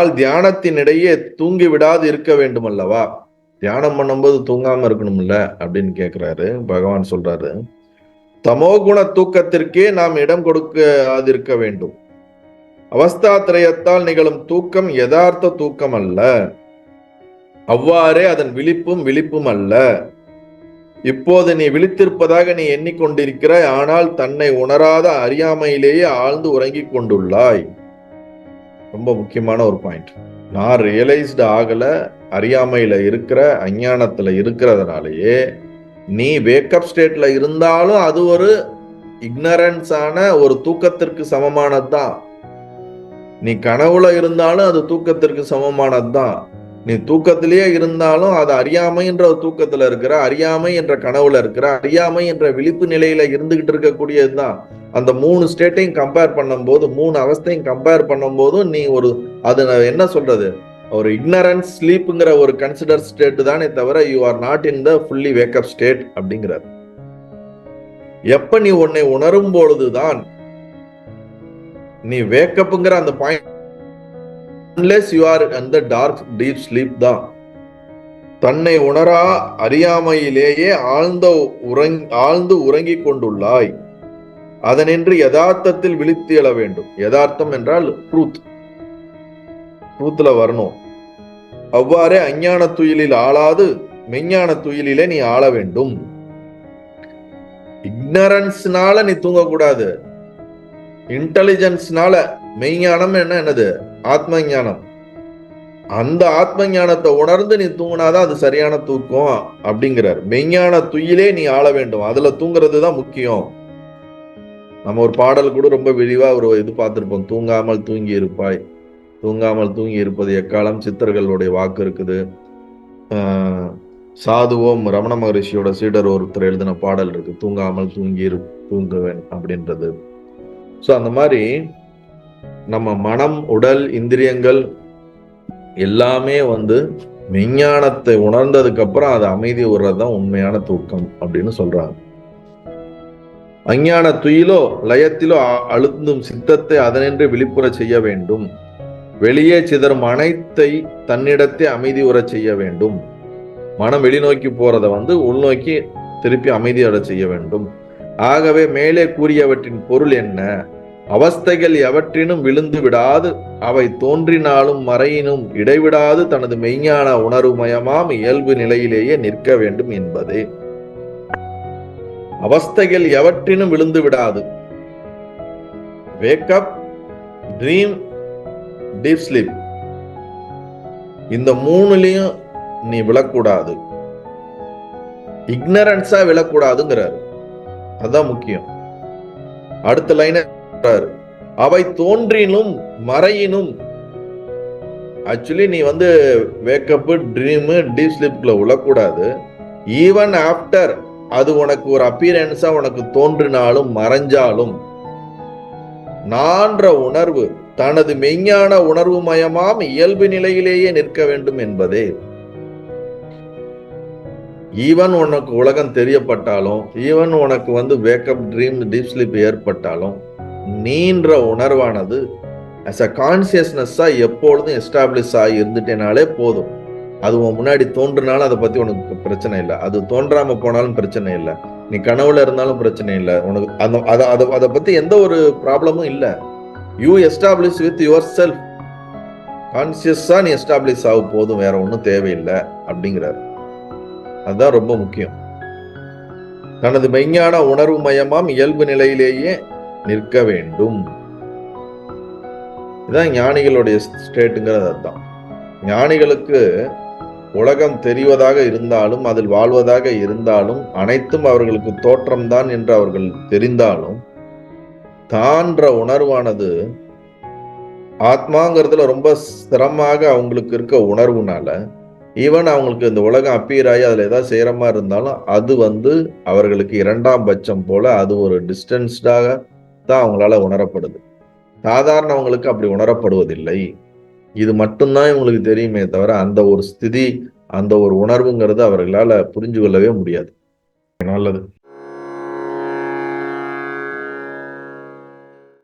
ஆனால் தியானத்தின் இடையே தூங்கி விடாது இருக்க வேண்டும் அல்லவா? தியானம் பண்ணும்போது தூங்காம இருக்கணும்ல அப்படின்னு கேட்கிறாரு. பகவான் சொல்றாரு, தமோகுண தூக்கத்திற்கே நாம் இடம் கொடுக்காதிருக்க வேண்டும். அவஸ்தாத்திரயத்தால் நிகழும் தூக்கம் யதார்த்த தூக்கம் அல்ல. அவ்வாறே அதன் விழிப்பும் அல்ல. இப்போது நீ விழித்திருப்பதாக நீ எண்ணிக்கொண்டிருக்கிறாய், ஆனால் தன்னை உணராத அறியாமையிலேயே ஆழ்ந்து உறங்கிக் கொண்டுள்ளாய். ரொம்ப முக்கியமான ஒரு பாயிண்ட். நான் ரியலைஸ்டு ஆகல, அறியாமையில இருக்கிற, அஞ்ஞானத்துல இருக்கிறதுனாலயே நீ வேக்கப் ஸ்டேட்ல இருந்தாலும் அது ஒரு இக்னரன்ஸான ஒரு தூக்கத்திற்கு சமமானதுதான். நீ கனவுல இருந்தாலும் அது தூக்கத்திற்கு சமமானதுதான். நீ தூக்கத்திலேயே இருந்தாலும் அது அறியாமை என்ற ஒரு தூக்கத்துல இருக்கிற, அறியாமை என்ற கனவுல இருக்கிற, அறியாமை என்ற விழிப்பு நிலையில இருந்துகிட்டு இருக்கக்கூடியதுதான். அந்த 3 ஸ்டேட்டையும் கம்பேர் பண்ணும்போது, 3 அவஸ்தையும் கம்பேர் பண்ணும்போதும் நீ ஒரு அது என்ன சொல்றது, ஒரு இக்னரன்ஸ் ஸ்லீப்ங்கிற ஒரு கன்சிடர் ஸ்டேட் தானே தவிர you are not in the fully wake up state அப்படிங்கிறார். எப்ப நீ உன்னை உணரும் பொழுதுதான் நீ வேக்கப்ங்கிற அந்த point, unless you are in the dark deep sleep தான். தன்னை உணரா அறியாமையிலேயே ஆழ்ந்து உறங்கிக் கொண்டுள்ளாய். அதனின்று யதார்த்தத்தில் விழித்து எழ வேண்டும். யதார்த்தம் என்றால் ட்ரூத்ல வரணும். அவ்வாறே அஞ்ஞான துயிலில் ஆளாது மெஞ்ஞான துயிலிலே நீ ஆள வேண்டும். இக்னரன்ஸ்னால நீ தூங்கக்கூடாது. இன்டெலிஜென்ஸ்னால, மெய்ஞானம் என்னது, ஆத்ம ஞானம். அந்த ஆத்ம ஞானத்தை உணர்ந்து நீ தூங்கினாதான் அது சரியான தூக்கம் அப்படிங்கிறார். மெய்ஞான துயிலே நீ ஆள வேண்டும். அதுல தூங்குறது தான் முக்கியம். நம்ம ஒரு பாடல் கூட ரொம்ப விரிவா ஒரு இது பார்த்திருப்போம், தூங்காமல் தூங்கி இருப்பாய். தூங்காமல் தூங்கி இருப்பது எக்காலம், சித்தர்களுடைய வாக்கு இருக்குது. சாதுவோம் ரமண மகரிஷியோட சீடர் ஒருத்தர் எழுதின பாடல் இருக்கு, தூங்காமல் தூங்குவேன் அப்படின்றது. ஸோ அந்த மாதிரி நம்ம மனம், உடல், இந்திரியங்கள் எல்லாமே மெஞ்ஞானத்தை உணர்ந்ததுக்கு அப்புறம் அது அமைதி விடுறதுதான் உண்மையான தூக்கம் அப்படின்னு சொல்றாங்க. அஞ்ஞான துயிலோ லயத்திலோ அழுந்தும் சித்தத்தை அதனின்று விழிப்புற செய்ய வேண்டும். வெளியே சிதறும் அனைத்தை தன்னிடத்தை அமைதி உற செய்ய வேண்டும். மனம் வெளிநோக்கி போறதை உள்நோக்கி திருப்பி அமைதியட செய்ய வேண்டும். ஆகவே மேலே கூறியவற்றின் பொருள் என்ன? அவஸ்தைகள் எவற்றினும் விழுந்து விடாது, அவை தோன்றினாலும் மறையினும் இடைவிடாது தனது மெய்ஞான உணர்வுமயமாம் இயல்பு நிலையிலேயே நிற்க வேண்டும் என்பதே. அவஸ்தைகள் எவற்றினும் விழுந்து விடாது. வேக்கப், ட்ரீம், டீப் ஸ்லீப், இந்த 3லயும் நீ விழக்கூடாது. இக்னரன்ஸா விழக்கூடாதுங்கிறாரு. அதுதான் முக்கியம். அடுத்த லைன், அவை தோன்றினும் மறையினும். ஆக்சுவலி நீ வேக்கப், ட்ரீம், டீப் ஸ்லீப்ல விழக்கூடாது. ஈவன் ஆஃப்டர் அது உனக்கு ஒரு அப்பியரன்ஸா உனக்கு தோன்றினாலும் மறைஞ்சாலும் நான்ற உணர்வு தனது மெய்ஞான உணர்வு மயமாம் இயல்பு நிலையிலேயே நிற்க வேண்டும் என்பதே. ஈவன் உனக்கு உலகம் தெரியப்பட்டாலும், ஈவன் உனக்கு வேக்கப், ட்ரீம், டீப் ஸ்லீப் ஏற்பட்டாலும் நீன்ற உணர்வானது as a கான்சியஸ்னஸா எப்பொழுதும் எஸ்டாப்ளிஷ் ஆகி இருந்துட்டேனாலே போதும். அது உன் முன்னாடி தோன்றினாலும் அதை பத்தி உனக்கு பிரச்சனை இல்லை. அது தோன்றாம போனாலும் பிரச்சனை இல்லை. நீ கனவுல இருந்தாலும் பிரச்சனை இல்லை. உனக்கு அதை பத்தி எந்த ஒரு ப்ராப்ளமும் இல்லை. You establish with yourself. கான்சியஸா நீ எஸ்டாப்ளிஷ் ஆகும் போதும், வேற ஒன்றும் தேவையில்லை அப்படிங்கிறார். அதுதான் ரொம்ப முக்கியம். தனது மெய்ஞான உணர்வு மயமாம் இயல்பு நிலையிலேயே நிற்க வேண்டும். இதுதான் ஞானிகளுடைய ஸ்டேட்டுங்கிறது. அதுதான் ஞானிகளுக்கு உலகம் தெரிவதாக இருந்தாலும், அதில் வாழ்வதாக இருந்தாலும், அனைத்தும் அவர்களுக்கு தோற்றம்தான் என்று அவர்கள் தெரிந்தாலும், தான்ற உணர்வானது ஆத்மாங்கிறதுல ரொம்ப சிரமமாக அவங்களுக்கு இருக்க உணர்வுனால, ஈவன் அவங்களுக்கு இந்த உலகம் அப்பீர் ஆகி அதுல ஏதாவது செய்யற மாதிரி இருந்தாலும் அது அவர்களுக்கு 2ஆம் பட்சம் போல, அது ஒரு டிஸ்டன்ஸ்டாக தான் அவங்களால உணரப்படுது. சாதாரணவங்களுக்கு அப்படி உணரப்படுவதில்லை. இது மட்டும்தான் இவங்களுக்கு தெரியுமே தவிர அந்த ஒரு ஸ்திதி, அந்த ஒரு உணர்வுங்கிறது அவர்களால புரிஞ்சு கொள்ளவே முடியாது. நல்லது.